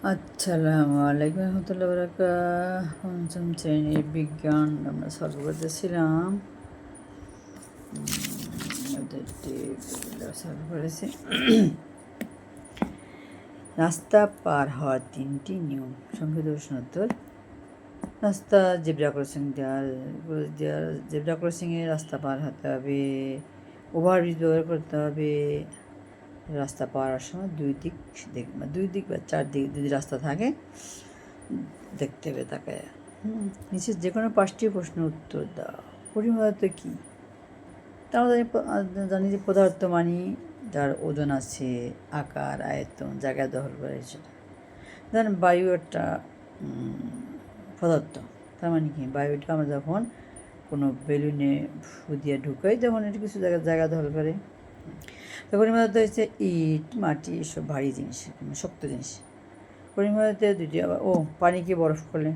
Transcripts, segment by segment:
আসসালামু আলাইকুম রহমতুল্লাহ বরকাত। পঞ্চম শ্রেণীর বিজ্ঞান আমরা সলভ করতেছিলাম। সলভ করেছি। রাস্তা পার হওয়ার 3টি নিয়ম। সংক্ষিপ্ত প্রশ্নোত্তর। রাস্তা জেব্রা ক্রসিং জেব্রা ক্রসিংয়ে রাস্তা পার হতে হবে, ওভারব্রিজ ব্যবহার করতে হবে। রাস্তা পাওয়ার সময় দুই দিক বা চারদিক যদি রাস্তা থাকে দেখতে হবে তাকে। নিচে যে কোনো 5টি প্রশ্নের উত্তর দাও। পরিমাপ কী? আমরা জানি যে পদার্থ মানে যার ওজন আছে, আকার, আয়তন, জায়গা দখল করে সেটা। ধরেন বায়ু একটা পদার্থ। তার মানে কি, বায়ুটা আমরা যখন কোনো বেলুনে ফু দিয়ে ঢুকাই তখন এটা কিছু জায়গা দখল করে। পরিমাপ হচ্ছে ইট, মাটি, এসব ভারী জিনিস, শক্ত জিনিস। পরিমাপে দুইটি আবার পানিকে বরফ করলে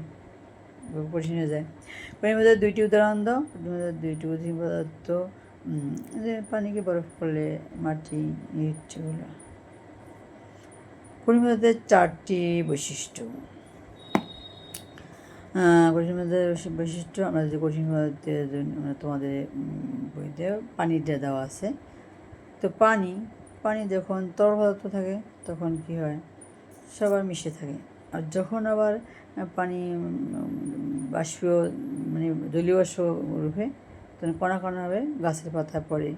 কঠিন হয়ে যায়। পরিমাপে 2টি উদাহরণ দাও। দুইটি কঠিন পদার্থ যে পানিকে বরফ করলে, মাটি, ইট, এগুলো। পরিমাপে 4টি বৈশিষ্ট্য। কঠিন পদার্থের বৈশিষ্ট্য আমরা যে কঠিন পদার্থের তোমাদের বইতে পানিটা দেওয়া আছে। তো পানি যখন তরল পদার্থ থাকে তখন কি হয়, সবার মিশে থাকে। আর যখন আবার পানি বাষ্পীয় মানে জলীয় বাষ্প রূপে তখন কণা কণাভাবে গাছের পাতা পড়ে।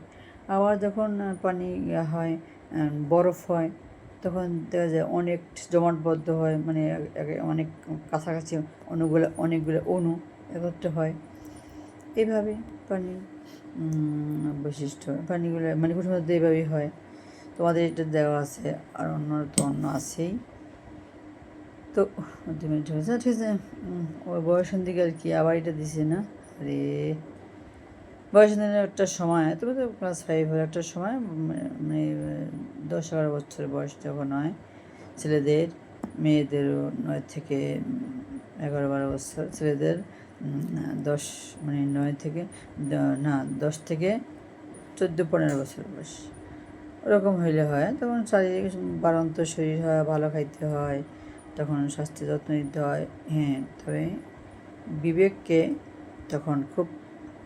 আবার যখন পানি হয়, বরফ হয়, তখন দেখা যায় অনেক জমাটবদ্ধ হয়, মানে অনেক কাছাকাছি অনেকগুলো অণু একত্র হয়। এইভাবে পানি বৈশিষ্ট্য পানিগুলো মানে কঠিন পদার্থ এইভাবেই হয়। তোমাদের এটা দেওয়া আছে, আর অন্য আছেই। তো 2 মিনিট হয়েছে, ঠিক আছে। ওই বয়সের দিকে আর কি আবার এটা দিছে না। আরে বয়সের দিনের একটা সময়, তবে তো ক্লাস 5-এর একটা সময়, মানে 10-11 বছর বয়স যখন হয় ছেলেদের, মেয়েদেরও 9 থেকে 11-12 বছর, ছেলেদের 10 মানে 9 থেকে 10 থেকে 14-15 বছর বয়স ওরকম হইলে হয়। তখন শারীরিক বাড়ন্ত শরীর হয়, ভালো খাইতে হয়, তখন স্বাস্থ্যের যত্ন নিতে হয়। হ্যাঁ, তবে বিবেককে তখন খুব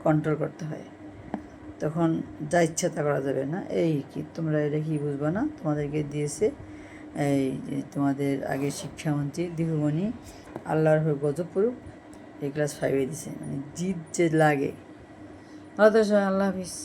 কন্ট্রোল করতে হয়, তখন যা ইচ্ছা তা করা যাবে না। এই কি তোমরা এটা কি বুঝবা না? তোমাদেরকে দিয়েছে এই যে তোমাদের আগে শিক্ষামন্ত্রী দীপুমণি, আল্লাহর গজব পড়ুক, এই ক্লাস 5-এ দিছে। মানে জিদ যে লাগে। আল্লাহ হাফিজ।